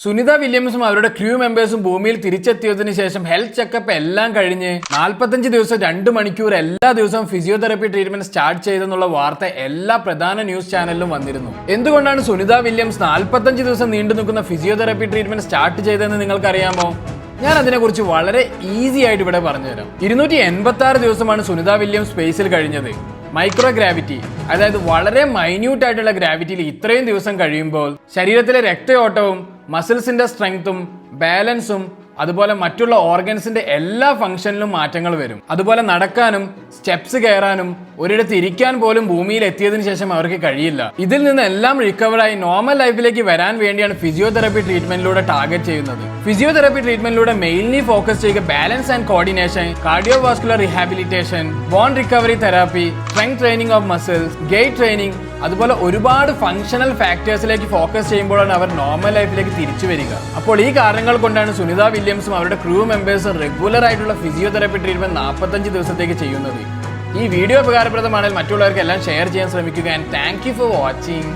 സുനിത വില്യംസും അവരുടെ ക്രൂ മെമ്പേഴ്സും ഭൂമിയിൽ തിരിച്ചെത്തിയതിനു ശേഷം ഹെൽത്ത് ചെക്കപ്പ് എല്ലാം കഴിഞ്ഞ് 45 ദിവസം 2 മണിക്കൂർ എല്ലാ ദിവസവും ഫിസിയോതെറപ്പി ട്രീറ്റ്മെന്റ് സ്റ്റാർട്ട് ചെയ്തെന്നുള്ള വാർത്ത എല്ലാ പ്രധാന ന്യൂസ് ചാനലിലും വന്നിരുന്നു. എന്തുകൊണ്ടാണ് സുനിത വില്യംസ് 45 ദിവസം നീണ്ടു നിൽക്കുന്ന ഫിസിയോതെറപ്പി ട്രീറ്റ്മെന്റ് സ്റ്റാർട്ട് ചെയ്തതെന്ന് നിങ്ങൾക്കറിയാമോ? ഞാൻ അതിനെക്കുറിച്ച് വളരെ ഈസി ആയിട്ട് ഇവിടെ പറഞ്ഞുതരാം. 286 ദിവസമാണ് സുനിത വില്യംസ് സ്പേസിൽ കഴിഞ്ഞത്. മൈക്രോ ഗ്രാവിറ്റി, അതായത് വളരെ മൈന്യൂട്ട് ആയിട്ടുള്ള ഗ്രാവിറ്റിയിൽ ഇത്രയും ദിവസം കഴിയുമ്പോൾ ശരീരത്തിലെ രക്തയോട്ടവും മസിൽസിന്റെ സ്ട്രെങ്ത്തും ബാലൻസും അതുപോലെ മറ്റുള്ള ഓർഗൻസിന്റെ എല്ലാ ഫംഗ്ഷനിലും മാറ്റങ്ങൾ വരും. അതുപോലെ നടക്കാനും സ്റ്റെപ്സ് കയറാനും ഒരിടത്ത് ഇരിക്കാൻ പോലും ഭൂമിയിൽ എത്തിയതിനു ശേഷം അവർക്ക് കഴിയില്ല. ഇതിൽ നിന്ന് എല്ലാം റിക്കവറായി നോർമൽ ലൈഫിലേക്ക് വരാൻ വേണ്ടിയാണ് ഫിസിയോതെറപ്പി ട്രീറ്റ്മെന്റിലൂടെ ടാർഗറ്റ് ചെയ്യുന്നത്. ഫിസിയോതെറപ്പി ട്രീറ്റ്മെന്റിലൂടെ മെയിൻലി ഫോക്കസ് ചെയ്യുക balance and coordination, cardiovascular rehabilitation, bone recovery therapy, strength training of muscles, gait training, അതുപോലെ ഒരുപാട് ഫങ്ഷണൽ ഫാക്ടേഴ്സിലേക്ക് ഫോക്കസ് ചെയ്യുമ്പോഴാണ് അവർ നോർമൽ ലൈഫിലേക്ക് തിരിച്ചു വരിക. അപ്പോൾ ഈ കാരണങ്ങൾ കൊണ്ടാണ് സുനിത വില്യംസും അവരുടെ ക്രൂ മെമ്പേഴ്സും റെഗുലർ ആയിട്ടുള്ള ഫിസിയോതെറപ്പി ട്രീറ്റ്മെന്റ് 45 ദിവസത്തേക്ക് ചെയ്യുന്നത്. ഈ വീഡിയോ ഉപകാരപ്രദമാണെങ്കിൽ മറ്റുള്ളവർക്ക് എല്ലാം ഷെയർ ചെയ്യാൻ ശ്രമിക്കുക. And thank you for watching.